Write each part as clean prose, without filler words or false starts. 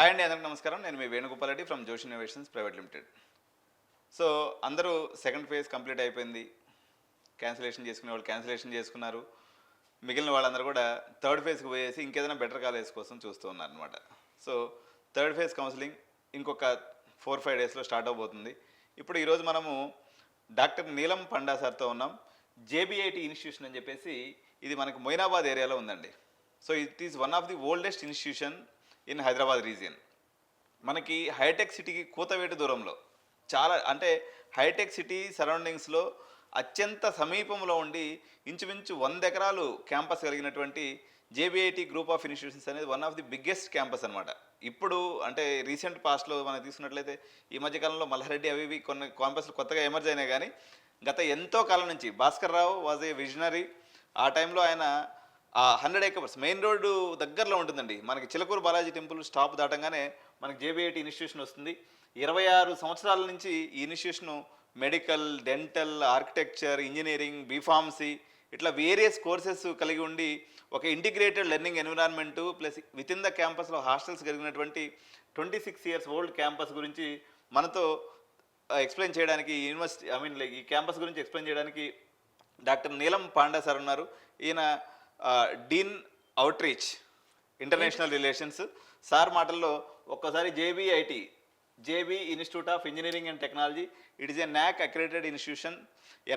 Hi అండి, అందరికీ నమస్కారం. నేను మీ వేణుగోపాల్ రెడ్డి ఫ్రమ్ జోష్ ఇన్నోవేషన్స్ ప్రైవేట్ లిమిటెడ్. సో అందరూ సెకండ్ ఫేజ్ కంప్లీట్ అయిపోయింది, క్యాన్సిలేషన్ చేసుకునే వాళ్ళు క్యాన్సిలేషన్ చేసుకున్నారు. మిగిలిన వాళ్ళందరూ కూడా థర్డ్ ఫేజ్కి పోయేసి ఇంకేదైనా బెటర్ కాలేజ్ కోసం చూస్తూ ఉన్నారు అనమాట. సో థర్డ్ ఫేజ్ కౌన్సిలింగ్ ఇంకొక 4-5 డేస్లో స్టార్ట్ అవబోతుంది. ఇప్పుడు ఈరోజు మనము డాక్టర్ నీలం పండా సార్తో ఉన్నాం. జేబీఐటి ఇన్స్టిట్యూషన్ అని చెప్పేసి ఇది మనకు మొయినాబాద్ ఏరియాలో ఉందండి. So it is one of the oldest institution in Hyderabad region. మనకి హైటెక్ సిటీకి కూతవేటు దూరంలో, చాలా అంటే హైటెక్ సిటీ సరౌండింగ్స్లో అత్యంత సమీపంలో ఉండి ఇంచుమించు 100 ఎకరాలు క్యాంపస్ కలిగినటువంటి జేబీఐటి గ్రూప్ ఆఫ్ ఇన్స్టిట్యూషన్స్ అనేది one of the biggest campus అనమాట. ఇప్పుడు అంటే రీసెంట్ పాస్ట్లో మనం తీసుకున్నట్లయితే ఈ మధ్యకాలంలో మల్లారెడ్డి అవి ఇవి కొన్ని క్యాంపస్లు కొత్తగా ఎమర్జ్ అయినాయి, కానీ గత ఎంతో కాలం నుంచి Bhaskar Rao was a visionary. ఆ టైంలో ఆయన 100 acres మెయిన్ రోడ్డు దగ్గరలో ఉంటుందండి. మనకి చిలకూరు బాలాజీ టెంపుల్ స్టాప్ దాటంగానే మనకి జేబీఐటి ఇన్స్టిట్యూషన్ వస్తుంది. 26 సంవత్సరాల నుంచి ఈ institution medical, dental, architecture, engineering, B Pharmacy ఇట్లా వేరియస్ కోర్సెస్ కలిగి ఉండి ఒక integrated learning environment plus with in the క్యాంపస్లో హాస్టల్స్ కలిగినటువంటి 26 years ఓల్డ్ క్యాంపస్ గురించి మనతో ఎక్స్ప్లెయిన్ చేయడానికి యూనివర్సిటీ ఈ క్యాంపస్ గురించి ఎక్స్ప్లెయిన్ చేయడానికి డాక్టర్ నీలం పాండా సార్ ఉన్నారు. ఈయన dean outreach international relations. Sir మాటల్లో ఒక్కసారి JB institute of engineering and technology, it is a NAAC accredited institution.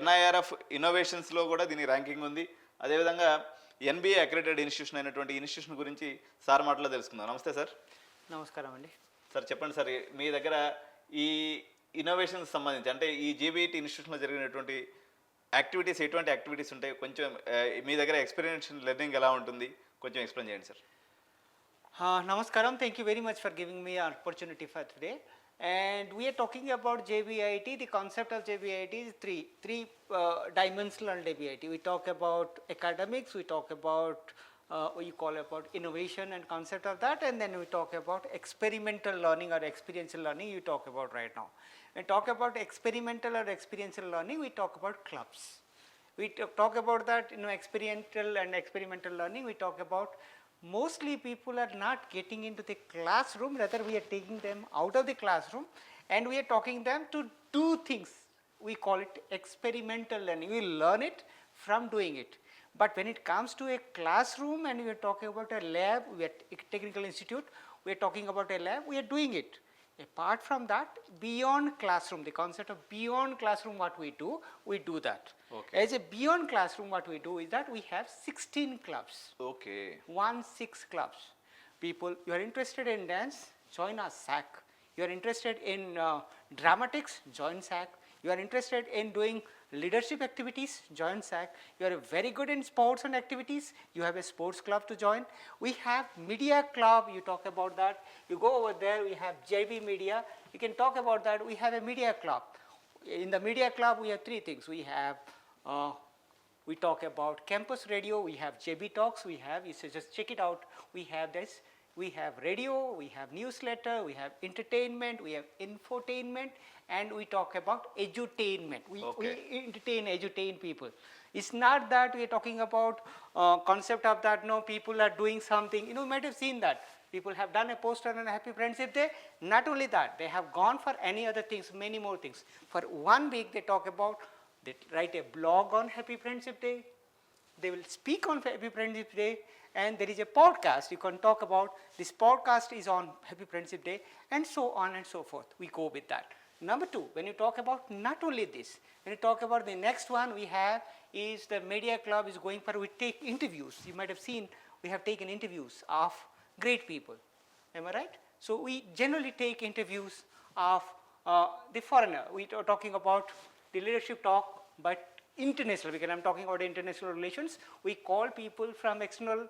NIRF ఇన్నోవేషన్స్లో కూడా దీని ర్యాంకింగ్ ఉంది. అదేవిధంగా NBA అక్రెడిటెడ్ ఇన్స్టిట్యూషన్ అయినటువంటి ఇన్స్టిట్యూషన్ గురించి సార్ మాటలో తెలుసుకుందాం. నమస్తే సార్. నమస్కారం అండి. సార్ చెప్పండి సార్, మీ దగ్గర ఈ ఇన్నోవేషన్స్ సంబంధించి అంటే ఈ జేబీఐటి ఇన్స్టిట్యూషన్లో జరిగినటువంటి యాక్టివిటీస్ ఎటువంటి యాక్టివిటీస్ ఉంటాయి, కొంచెం మీ దగ్గర ఎక్స్పీరియన్షియల్ లెర్నింగ్ ఎలా ఉంటుంది, కొంచెం ఎక్స్ప్లెయిన్ చేయండి sir. Namaskaram. Thank you very much for giving me an opportunity for today. And we are talking about JBIT. The concept of JBIT is three dimensional JBIT. We talk about academics, we talk about we call about innovation and concept of that, and then we talk about experimental learning or experiential learning you talk about right now. When we talk about experimental or experiential learning, we talk about clubs. We talk about that, experiential and experimental learning, we talk about mostly people are not getting into the classroom, rather we are taking them out of the classroom and we are talking them to do things. We call it experimental learning. We learn it from doing it. But when it comes to a classroom and we are talking about a lab, we are a technical institute, we are talking about a lab, we are doing it. Apart from that, beyond classroom, the concept of beyond classroom, what we do that. Okay. As a beyond classroom, what we do is that we have 16 clubs. Okay. 16 clubs. People, you are interested in dance, join our SAC. You are interested in dramatics, join SAC. You are interested in doing leadership activities, join SAC. You are very good in sports and activities, you have a sports club to join. We have media club, you talk about that. You go over there, we have JB Media, you can talk about that. We have a media club. In the media club, we have 3 things. We talk about campus radio, we have JB Talks, we have, you say just check it out, we have this. We have radio, we have newsletter, we have entertainment, we have infotainment, and we talk about edutainment. We entertain people. It's not that we are talking about concept of that, no, people are doing something. You might have seen that. People have done a poster on a Happy Friendship Day. Not only that, they have gone for any other things, many more things. For 1 week they talk about, they write a blog on Happy Friendship Day. They will speak on Happy Friendship Day, and there is a podcast you can talk about. This podcast is on Happy Friendship Day, and so on and so forth. We go with that. Number 2, when you talk about not only this, when you talk about the next one we have is the media club is going for, we take interviews. You might have seen we have taken interviews of great people. Am I right? So we generally take interviews of the foreigner. We are talking about the leadership talk, but international, because I'm talking about international relations. We call people from external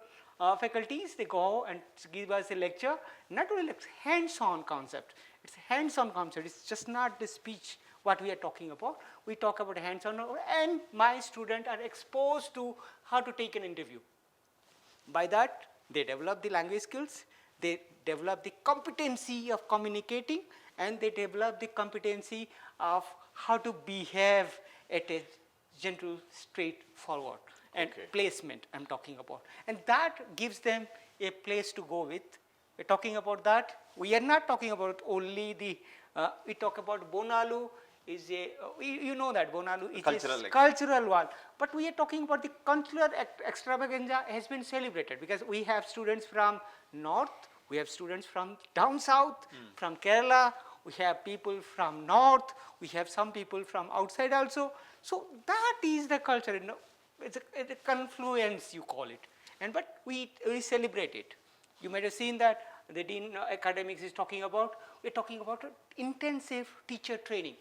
faculties, they go and give us a lecture. Not only like hands-on concept, it's a hands-on concept, it's just not the speech what we are talking about. We talk about hands-on, and my students are exposed to how to take an interview. By that, they develop the language skills, they develop the competency of communicating, and they develop the competency of how to behave at a gentle, straightforward, and placement I'm talking about. And that gives them a place to go with. We're talking about that. we are not talking about only the, we talk about Bonalu is a, you know that Bonalu is Cultural, a like- cultural one, but we are talking about the cultural extravaganza has been celebrated because we have students from north, we have students from down south, from Kerala, we have people from north, we have some people from outside also. So that is the culture, you know, it's a confluence you call it, and but we celebrate it. You might have seen that the Dean Academics is talking about, we're talking about intensive teacher training.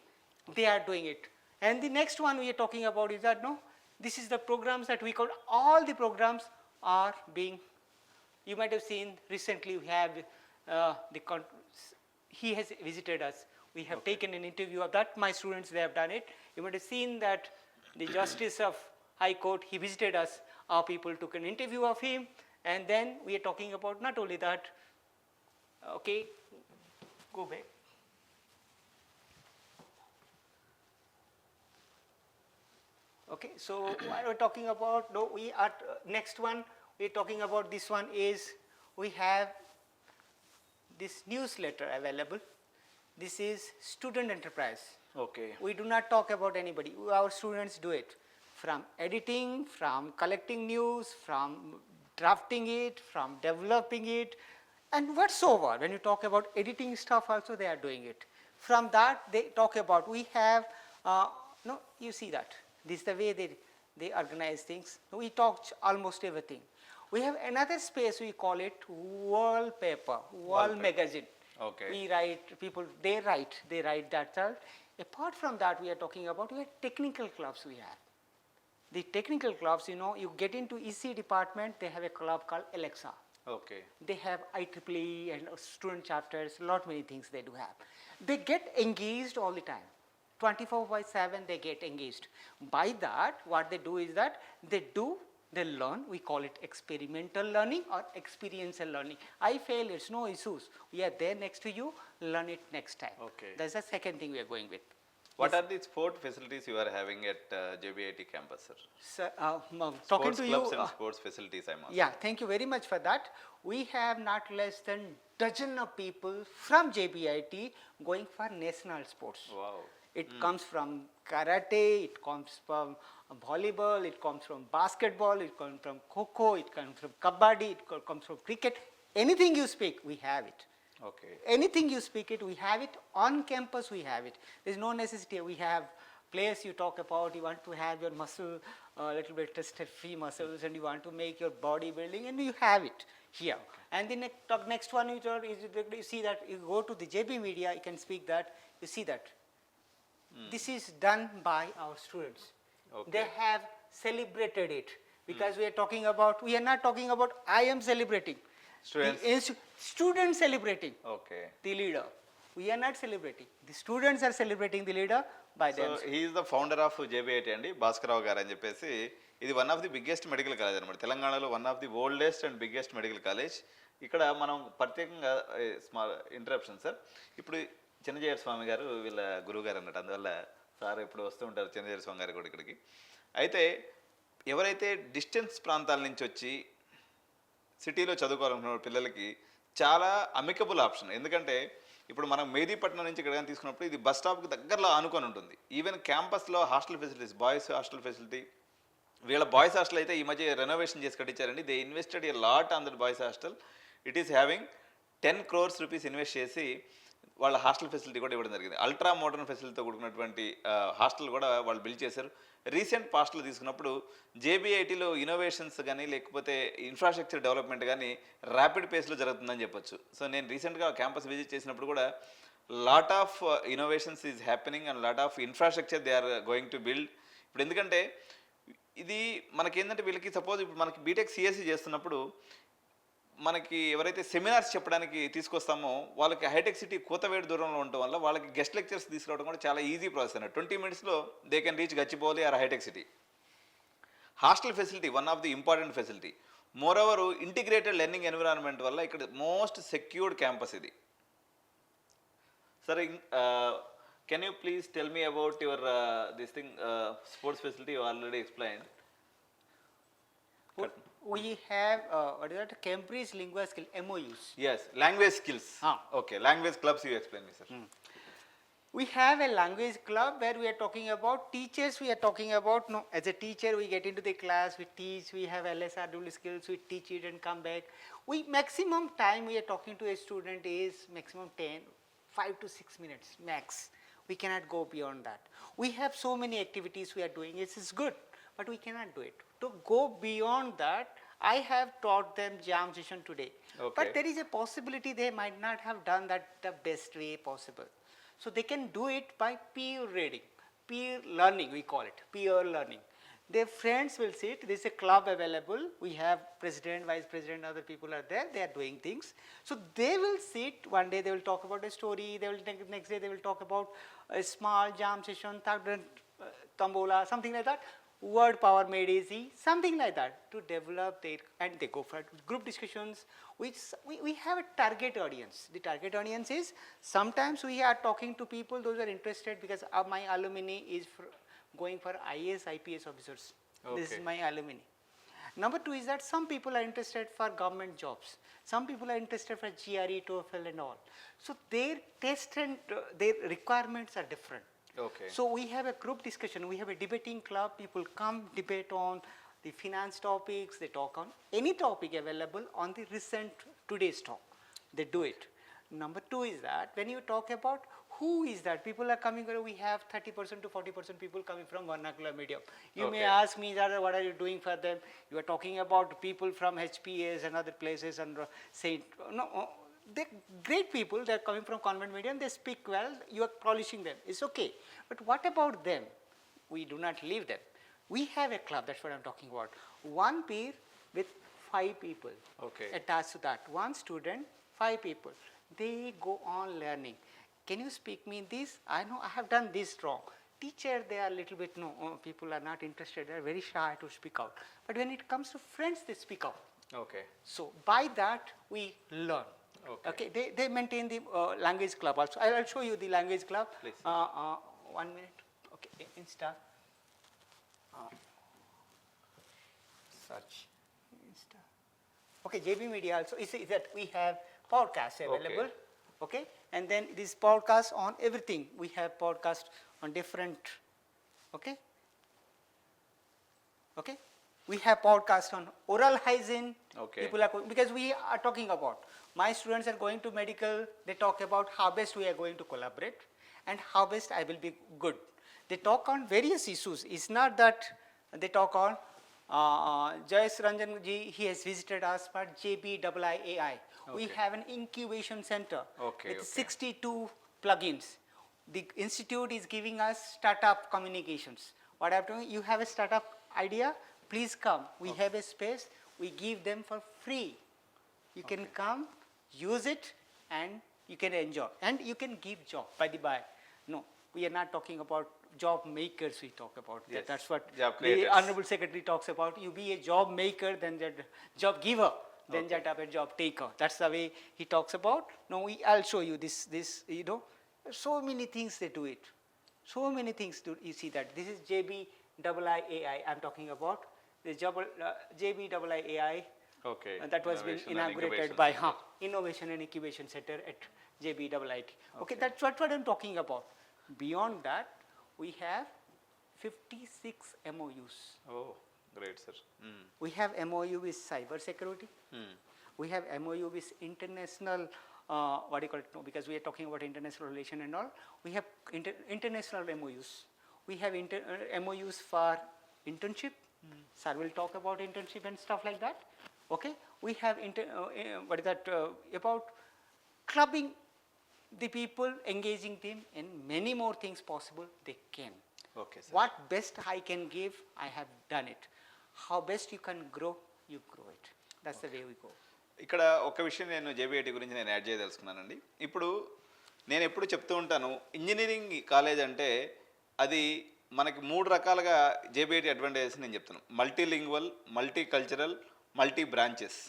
They are doing it. And the next one we are talking about is that, no, this is the programs that we call, all the programs are being, you might have seen recently we have he has visited us. We have taken an interview of that. My students, they have done it. You might have seen that the Justice of High Court, he visited us. Our people took an interview of him. And then we are talking about not only that, okay, go back. Okay, so what we're talking about, no, we are, next one, we're talking about this one is, we have this newsletter available. This is student enterprise. Okay. We do not talk about anybody. Our students do it. From editing, from collecting news, from drafting it, from developing it, and whatsoever. When you talk about editing stuff also, they are doing it. From that, they talk about, we have, no, you see that. This is the way they organize things. We talked almost everything. We have another space, we call it wallpaper, wall magazine. Okay. We write, people, they write that out. Apart from that, we are talking about, we have technical clubs we have. The technical clubs, you know, you get into EC department, they have a club called Alexa. Okay. They have IEEE and student chapters, lot many things they do have. They get engaged all the time. 24/7 they get engaged. By that, what they do is that they learn, we call it experimental learning or experiential learning. I fail, it's no issues. We are there next to you, learn it next time. Okay. That's the second thing we are going with. What are the sport facilities you are having at JBIT campus, sir? So, talking Sports to clubs you, and sports facilities, I'm asking. yeah, thank you very much for that. We have not less than dozen of people from JBIT going for national sports. Wow. It comes from karate, it comes from volleyball, it comes from basketball, it comes from kho-kho, it comes from kabaddi, it comes from cricket. Anything you speak, we have it. Okay. Anything you speak it, we have it. On campus, we have it. There's no necessity. We have players you talk about, you want to have your muscle, a little bit free muscles, and you want to make your body building, and you have it here. And the next one is you see that you go to the JB Media, you can speak that, you see that. This is done by our students. Okay. They have celebrated it because we are talking about, we are not talking about I am celebrating. Students. The students celebrating Okay. the leader. We are not celebrating. The students are celebrating the leader by so themselves. He is the founder of JBIT అండి, భాస్కరరావు గారు అని చెప్పేసి. ఇది one of the biggest medical college అనమాట, తెలంగాణలో one of the oldest and biggest medical college. ఇక్కడ మనం ప్రత్యేకంగా small interruption sir, ఇప్పుడు చిన్నజీయర్ స్వామి గారు వీళ్ళ గురువు గారు అన్నట్టు, అందువల్ల సార్ ఇప్పుడు వస్తూ ఉంటారు చిన్నజీయర్ స్వామి గారు కూడా ఇక్కడికి. అయితే ఎవరైతే డిస్టెన్స్ ప్రాంతాల నుంచి వచ్చి సిటీలో చదువుకోవాలనుకున్న పిల్లలకి చాలా అమికబుల్ ఆప్షన్. ఎందుకంటే ఇప్పుడు మనం మెహదీపట్నం నుంచి ఇక్కడ తీసుకున్నప్పుడు ఇది బస్ స్టాప్కి దగ్గరలో ఆనుకొని ఉంటుంది. ఈవెన్ క్యాంపస్లో hostel facilities, boys hostel facility, వీళ్ళ బాయ్స్ హాస్టల్ అయితే ఈ మధ్య రెనోవేషన్ చేసి కట్టించారండి. They invested a lot on that boys hostel. It is having 10 crores rupees invest చేసి వాళ్ళ హాస్టల్ ఫెసిలిటీ కూడా ఇవ్వడం జరిగింది. అల్ట్రా మోడర్న్ ఫెసిలిటీతో కూడుకున్నటువంటి హాస్టల్ కూడా వాళ్ళు బిల్డ్ చేశారు. రీసెంట్ పాస్ట్లో తీసుకున్నప్పుడు జేబీఐటీలో ఇన్నోవేషన్స్ కానీ లేకపోతే ఇన్ఫ్రాస్ట్రక్చర్ డెవలప్మెంట్ కానీ ర్యాపిడ్ పేస్లో జరుగుతుందని చెప్పొచ్చు. సో నేను రీసెంట్గా క్యాంపస్ విజిట్ చేసినప్పుడు కూడా lot of innovations is happening and lot of infrastructure they are going to build. ఇప్పుడు ఎందుకంటే ఇది మనకేంటంటే వీళ్ళకి సపోజ్ ఇప్పుడు మనకి బీటెక్ సిఎస్సి చేస్తున్నప్పుడు మనకి ఎవరైతే సెమినార్స్ చెప్పడానికి తీసుకొస్తామో వాళ్ళకి హైటెక్ సిటీ కూతవేడు దూరంలో ఉండటం వల్ల వాళ్ళకి గెస్ట్ లెక్చర్స్ తీసుకురావడం కూడా చాలా ఈజీ ప్రాసెస్ అన్నట్టు. 20 minutesలో they can reach Gachibowli or Hitech City. Hostel facility one of the important facility. Moreover integrated learning environment వల్ల ఇక్కడ మోస్ట్ సెక్యూర్డ్ క్యాంపస్ ఇది. సరే, can you please tell me about your this thing sports facility? You already explain. We have what is that? Cambridge Lingua Skill MOUs. Yes, language skills. Ah. Okay, language clubs you explain me, sir. We have a language club where we are talking about teachers. We are talking about, no, as a teacher, we get into the class, we teach, we have LSRW skills, we teach it and come back. We maximum time we are talking to a student is maximum 5 to 6 minutes max. We cannot go beyond that. We have so many activities we are doing. It is good, but we cannot do it. To go beyond that, I have taught them jam session today. Okay. But there is a possibility they might not have done that the best way possible. So they can do it by peer reading, peer learning we call it, peer learning. Their friends will sit, there is a club available, we have president, vice president, other people are there, they are doing things. So they will sit, one day they will talk about a story, they will next day they will talk about a small jam session, tambola, something like that. Word power made easy, something like that, to develop their, and they go for group discussions, which we have a target audience. The target audience is, sometimes we are talking to people, those are interested because my alumni is going for IAS, IPS officers. This Okay. is my alumni. Number two is that some people are interested for government jobs. Some people are interested for GRE, TOEFL and all. So their taste and their requirements are different. Okay. So we have a group discussion, we have a debating club, people come debate on the finance topics, they talk on any topic available on the recent today's talk, they do it. Number two is that when you talk about who is that, people are coming, we have 30% to 40% people coming from vernacular medium. You may Okay. ask me, Zara, what are you doing for them? You are talking about people from HPAs and other places and say, no, they're great people, they're coming from convent medium, they speak well, you are polishing them, it's okay. But what about them? We do not leave them. We have a club, that's what I'm talking about. One peer with 5 people Okay. attached to that. One student, 5 people. They go on learning. Can you speak me this? I know I have done this wrong. Teacher, they are a little bit, no, people are not interested, they are very shy to speak out. But when it comes to friends, they speak out. Okay. So by that, we learn. Okay. They maintain the language club also. I'll show you the language club. Please. 1 minute. Okay, Insta. Search. Insta. Okay, JB Media also. Is that we have podcasts available. Okay, and then this podcast on everything. We have podcast on different. Okay. Okay. We have podcast on oral hygiene. Okay. People are because we are talking about, my students are going to medical, they talk about how best we are going to collaborate and how best I will be good. They talk on various issues. It's not that they talk on Jayesh Ranjan ji, he has visited us for JBIIAI. We Okay. have an incubation center Okay, with okay. 62 plugins. The institute is giving us startup communications. What I have to do, you have a startup idea, please come. We have a space, we give them for free. You can come, use it, and you can enjoy. And you can give job, by the by. No, we are not talking about job makers, we talk about. Yes, That's what job the creators. Honorable Secretary talks about. You be a job maker, then that job giver, then Okay. that a job taker. That's the way he talks about. No, I'll show you this, you know, so many things they do it. So many things you see that. This is JBIIAI I'm talking about. The JBIIAI Okay. that was been Innovation and inaugurated Incubation by Center. Innovation and Incubation Center at JBIIT. Okay, Okay. that's what I'm talking about. Beyond that, we have 56 MOUs. Oh, great, sir. Mm. We have MOU with cyber security. We have MOU with international, what do you call it? No, because we are talking about international relation and all. We have international MOUs. We have MOUs for internship. Sir will talk about internship and stuff like that. Okay. We have what is that about clubbing the people, engaging them in many more things possible they can. Okay, sir. What best I can give, I have done it. How best you can grow, you grow it. That's the way we go. ఇక్కడ ఒక విషయం నేను జేబీఐటీ గురించి నేను add చేయదలుచుకున్నానండి. ఇప్పుడు నేను ఎప్పుడు చెప్తూ ఉంటాను, ఇంజనీరింగ్ కాలేజ్ అంటే అది మనకి 3 రకాలుగా జేబీఐటీ అడ్వాంటేజెస్ నేను చెప్తాను. Multilingual, multi cultural, multi branches.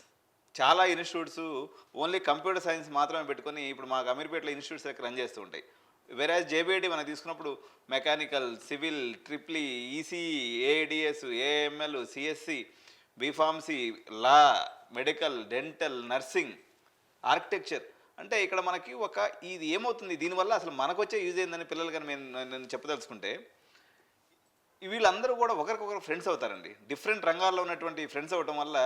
చాలా ఇన్స్టిట్యూట్స్ ఓన్లీ కంప్యూటర్ సైన్స్ మాత్రమే పెట్టుకొని ఇప్పుడు మాకు అమీర్పేటలో ఇన్స్టిట్యూట్స్ దగ్గర రన్ చేస్తూ ఉంటాయి. వెరాజ్ జేబీఐటీ మనం తీసుకున్నప్పుడు mechanical, civil, triple E, ECE, AIDS, AML, CSC, B pharmacy, law, medical, dental, nursing, architecture. అంటే ఇక్కడ మనకి ఇది ఏమవుతుంది దీనివల్ల అసలు మనకు వచ్చే యూజ్ ఏందని పిల్లలు కానీ నేను చెప్పదలుచుకుంటే, వీళ్ళందరూ కూడా ఒకరికొకరు ఫ్రెండ్స్ అవుతారండి. డిఫరెంట్ రంగాల్లో ఉన్నటువంటి ఫ్రెండ్స్ అవ్వడం వల్ల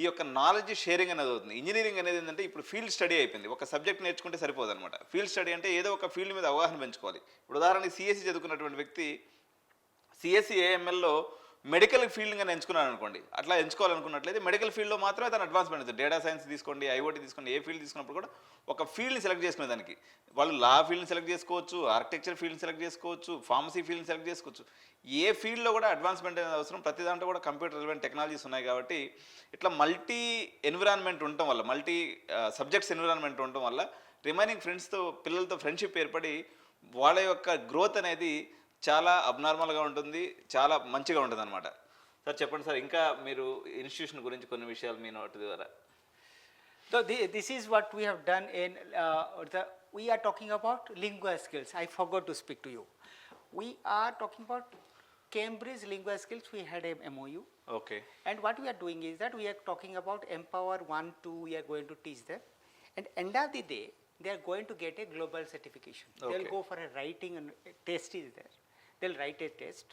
ఈ యొక్క నాలెడ్జ్ షేరింగ్ అనేది అవుతుంది. ఇంజనీరింగ్ అనేది ఏంటంటే ఇప్పుడు ఫీల్డ్ స్టడీ అయిపోయింది. ఒక సబ్జెక్ట్ నేర్చుకుంటే సరిపోదు అనమాట. ఫీల్డ్ స్టడీ అంటే ఏదో ఒక ఫీల్డ్ మీద అవగాహన పెంచుకోవాలి. ఇప్పుడు ఉదాహరణకి సిఎస్సి చదువుకున్నటువంటి వ్యక్తి సిఎస్సి ఏఎంఎల్లో మెడికల్ ఫీల్డ్గా ఎంచుకున్నాను అనుకోండి. అట్లా ఎంచుకోవాలనుకున్నట్లయితే మెడికల్ ఫీల్డ్లో మాత్రమే తను అడ్వాన్స్మెంట్ అవుతుంది. డేటా సైన్స్ తీసుకోండి, ఐఓటీ తీసుకోండి, ఏ ఫీల్డ్ తీసుకున్నప్పుడు కూడా ఒక ఫీల్డ్ని సెలెక్ట్ చేసుకునే దానికి వాళ్ళు లా ఫీల్డ్ని సెలెక్ట్ చేసుకోవచ్చు, ఆర్కిటెక్చర్ ఫీల్డ్ని సెలెక్ట్ చేసుకోవచ్చు, ఫార్మసీ ఫీల్డ్ని సెలెక్ట్ చేసుకోవచ్చు. ఏ ఫీల్డ్లో కూడా అడ్వాన్స్మెంట్ అనేది అవసరం. ప్రతి దాంట్లో కూడా కంప్యూటర్ రిలవెంట్ టెక్నాలజీస్ ఉన్నాయి కాబట్టి ఇట్లా మల్టీ ఎన్విరాన్మెంట్ ఉండటం వల్ల, మల్టీ సబ్జెక్ట్స్ ఎన్విరాన్మెంట్ ఉండటం వల్ల రిమైనింగ్ ఫ్రెండ్స్తో, పిల్లలతో ఫ్రెండ్షిప్ ఏర్పడి వాళ్ళ యొక్క గ్రోత్ అనేది చాలా అబ్నార్మల్గా ఉంటుంది, చాలా మంచిగా ఉంటుంది అనమాట. సార్ చెప్పండి సార్, ఇంకా మీరు ఇన్స్టిట్యూషన్ గురించి కొన్ని విషయాలు మీ నోటి ద్వారా. So this is what we have done in we are talking about lingua skills. I forgot to speak to you. We are talking about Cambridge lingua skills. We had a MOU. Okay. And what we are doing is that we are talking about Empower 1, 2, we are going to teach them. And end of the day, they are going to get a global certification. They will Okay. go for a writing and a test is there. They'll write a test.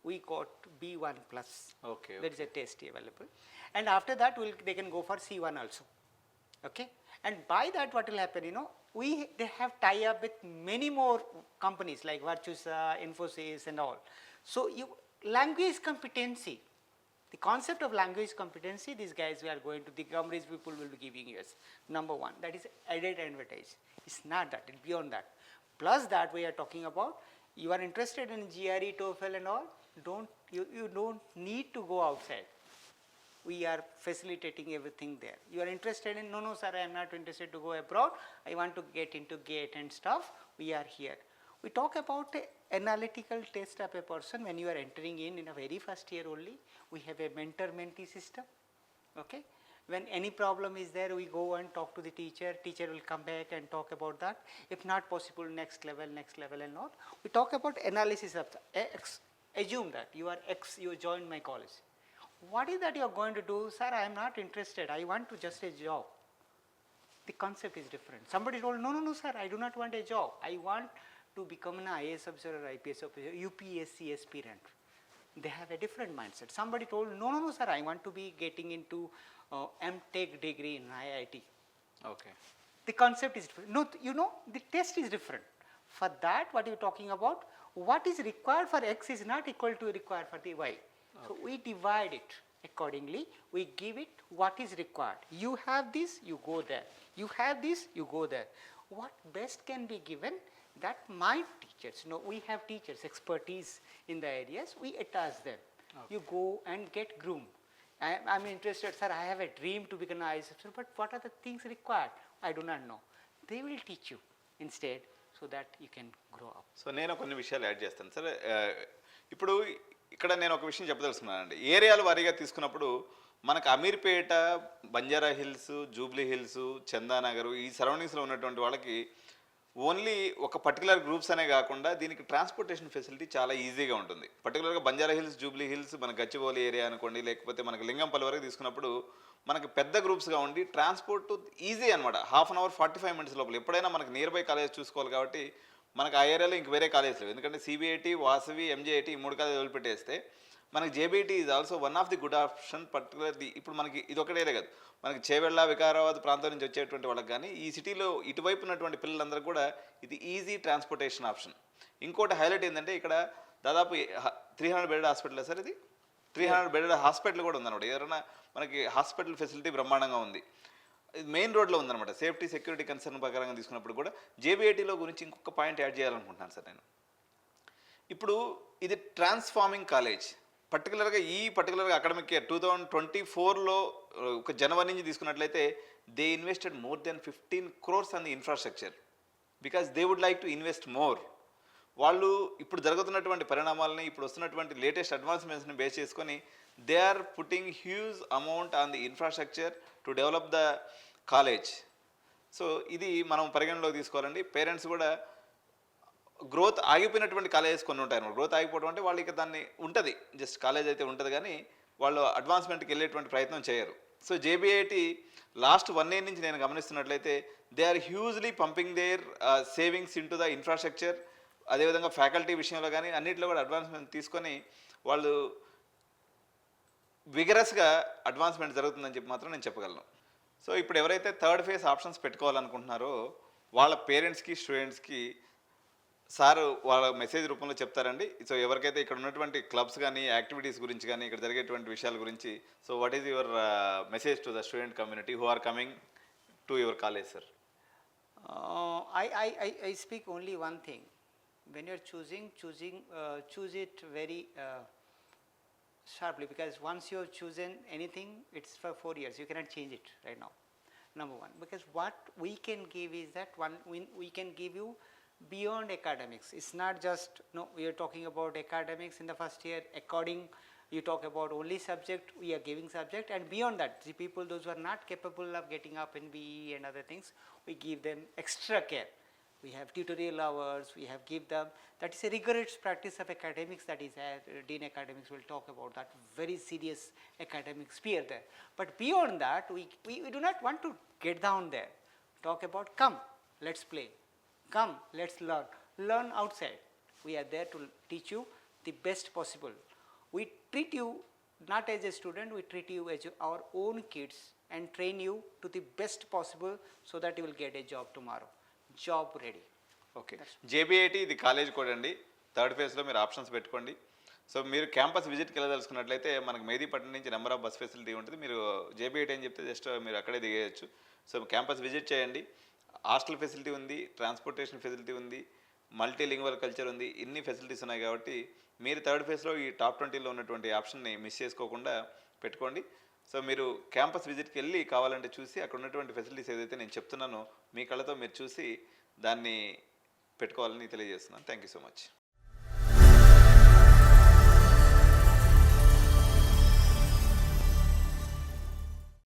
We got B1 plus. Okay, There is a test available. And after that, they can go for C1 also. Okay. And by that, what will happen, they have tie up with many more companies like Virtusa, Infosys and all. So language competency, the concept of language competency, these guys we are going to, the Cambridge people will be giving us. Number one, that is added advantage. It's not that, it's beyond that. Plus that we are talking about, you are interested in GRE, TOEFL and all, you don't need to go outside. We are facilitating everything there. You are interested in, no sir, I am not interested to go abroad, I want to get into GATE and stuff, we are here. We talk about a analytical test of a person when you are entering in a very first year only. We have a mentor-mentee system, okay. When any problem is there, we go and talk to the teacher will come back and talk about that. If not possible, next level and all. We talk about analysis of X. Assume that you are X, you joined my college. What is that you are going to do? Sir, I am not interested, I want to just a job. The concept is different. Somebody told, no sir, I do not want a job, I want to become an IAS officer or IPS officer, UPSC aspirant. They have a different mindset. Somebody told, no sir, I want to be getting into MTech degree in IIT. Okay. The concept is different. No, the test is different. For that, what you are talking about, what is required for X is not equal to required for the Y. So we divide it accordingly. We give it what is required. You have this, you go there. You have this, you go there. What best can be given, that my teachers, we have teachers, expertise in the areas, we attach them. Okay. You go and get groomed. I'm interested, sir, I have a dream to become an IAS officer, but what are the things required? I do not know. They will teach you instead so that you can grow up. So నేను కొన్ని విషయాలు add చేస్తాను sir. ఇప్పుడు ఇక్కడ నేను ఒక విషయం చెప్పదలుచుకున్నానండి. ఏరియాల వారీగా తీసుకున్నప్పుడు మనకు Ameerpet, Banjara hills, Jubilee hills, Chandanagar ఈ సరౌండింగ్స్లో ఉన్నటువంటి వాళ్ళకి ఓన్లీ ఒక పర్టికులర్ గ్రూప్స్ అనే కాకుండా దీనికి ట్రాన్స్పోర్టేషన్ ఫెసిలిటీ చాలా ఈజీగా ఉంటుంది. పర్టికులర్గా బంజారా హిల్స్, జూబ్లీ హిల్స్, మన గచ్చిబౌలి ఏరియా అనుకోండి, లేకపోతే మనకి లింగంపల్లి వరకు తీసుకున్నప్పుడు మనకి పెద్ద గ్రూప్స్గా ఉండి ట్రాన్స్పోర్ట్ ఈజీ అనమాట. 1/2 అవర్ 45 మినిట్స్ లోపల ఎప్పుడైనా మనకి నియర్ బై కాలేజ్ చూసుకోవాలి కాబట్టి మనకు ఆ ఏరియాలో ఇంక వేరే కాలేజ్ లేవు. ఎందుకంటే సిబిఐటి, వాసవి, ఎంజేఐటి ఈ 3 కాలేజ్ వదిలిపెట్టేస్తే మనకి JBIT is also one of the good option. Particularly ఇప్పుడు మనకి ఇది ఒకటే కాదు, మనకి చేవెళ్ళ, వికారాబాద్ ప్రాంతం నుంచి వచ్చేటువంటి వాళ్ళకి కానీ ఈ సిటీలో ఇటువైపు ఉన్నటువంటి పిల్లలందరూ కూడా ఇది ఈజీ ట్రాన్స్పోర్టేషన్ ఆప్షన్. ఇంకోటి హైలైట్ ఏంటంటే ఇక్కడ దాదాపు 300 బెడెడ్ హాస్పిటల్ సార్, ఇది 300 బెడెడ్ హాస్పిటల్ కూడా ఉందన్నమాట. ఎవరైనా మనకి హాస్పిటల్ ఫెసిలిటీ బ్రహ్మాండంగా ఉంది. మెయిన్ రోడ్లో ఉందన్నమాట. సేఫ్టీ సెక్యూరిటీ కన్సర్న్ ప్రకారంగా తీసుకున్నప్పుడు కూడా జేబీఐటీలో గురించి ఇంకొక పాయింట్ యాడ్ చేయాలనుకుంటున్నాను సార్ నేను. ఇప్పుడు ఇది ట్రాన్స్ఫార్మింగ్ కాలేజ్. పర్టికులర్గా అకాడమిక్ ఇయర్ 2024లో ఒక జనవరి నుంచి తీసుకున్నట్లయితే they invested more than 15 crores on the infrastructure because they would like to invest more. వాళ్ళు ఇప్పుడు జరుగుతున్నటువంటి పరిణామాలని, ఇప్పుడు వస్తున్నటువంటి లేటెస్ట్ అడ్వాన్స్మెంట్స్ని బేస్ చేసుకొని they are putting huge amount on the infrastructure to develop the college. So ఇది మనం పరిగణలోకి తీసుకోవాలండి. పేరెంట్స్ కూడా గ్రోత్ ఆగిపోయినటువంటి కాలేజెస్ కొన్ని ఉంటాయి అన్నమాట. గ్రోత్ ఆగిపోవడం అంటే వాళ్ళకి దాన్ని ఉంటుంది, జస్ట్ కాలేజ్ అయితే ఉంటుంది కానీ వాళ్ళు అడ్వాన్స్మెంట్కి వెళ్ళేటువంటి ప్రయత్నం చేయరు. సో జేబీఐటి లాస్ట్ 1 ఇయర్ నుంచి నేను గమనిస్తున్నట్లయితే they are hugely pumping their savings into the infrastructure. అదేవిధంగా ఫ్యాకల్టీ విషయంలో కానీ అన్నింటిలో కూడా అడ్వాన్స్మెంట్ తీసుకొని వాళ్ళు విగరస్గా అడ్వాన్స్మెంట్ జరుగుతుందని చెప్పి మాత్రం నేను చెప్పగలను. సో ఇప్పుడు ఎవరైతే థర్డ్ ఫేజ్ ఆప్షన్స్ పెట్టుకోవాలనుకుంటున్నారో వాళ్ళ పేరెంట్స్కి స్టూడెంట్స్కి సార్ వాళ్ళ మెసేజ్ రూపంలో చెప్తారండి. సో ఎవరికైతే ఇక్కడ ఉన్నటువంటి క్లబ్స్ కానీ యాక్టివిటీస్ గురించి కానీ ఇక్కడ జరిగేటువంటి విషయాల గురించి, so what is your message to the student community who are coming to your college sir? I speak only one thing. When you're choose it very sharply, because once you've chosen anything, it's for 4 years. You cannot change it right now. Number one, because what we can give is that we can give you beyond academics. It's not just, no, we are talking about academics in the first year. According, you talk about only subject, we are giving subject, and beyond that, the people those who are not capable of getting up in BE and other things, we give them extra care. We have tutorial hours, we have give them, that is a rigorous practice of academics, that is Dean Academics will talk about that, very serious academic sphere there. But beyond that, we do not want to get down there. Talk about, come, let's play, come, let's learn outside. We are there to teach you the best possible. We treat you not as a student, we treat you as our own kids and train you to the best possible so that you will get a job tomorrow. Job ready. Okay, JBIT ఇది college కూడా అండి. Third ఫేజ్లో మీరు options పెట్టుకోండి. So మీరు campus విజిట్కి వెళ్ళదలుచుకున్నట్లయితే మనకు మెహదీపట్నం నుంచి number of bus facility ఉంటుంది. మీరు జేబీఐటి అని చెప్తే జస్ట్ మీరు అక్కడే దిగేయచ్చు. సో క్యాంపస్ విజిట్ చేయండి. హాస్టల్ ఫెసిలిటీ ఉంది, ట్రాన్స్పోర్టేషన్ ఫెసిలిటీ ఉంది, మల్టీలింగ్వల్ కల్చర్ ఉంది, ఇన్ని ఫెసిలిటీస్ ఉన్నాయి. కాబట్టి మీరు థర్డ్ ఫేజ్లో ఈ టాప్ 20లో ఉన్నటువంటి ఆప్షన్ని మిస్ చేసుకోకుండా పెట్టుకోండి. సో మీరు క్యాంపస్ విజిట్కి వెళ్ళి కావాలంటే చూసి అక్కడ ఉన్నటువంటి ఫెసిలిటీస్ ఏదైతే నేను చెప్తున్నానో మీ కళ్ళతో మీరు చూసి దాన్ని పెట్టుకోవాలని తెలియజేస్తున్నాను. Thank you so much.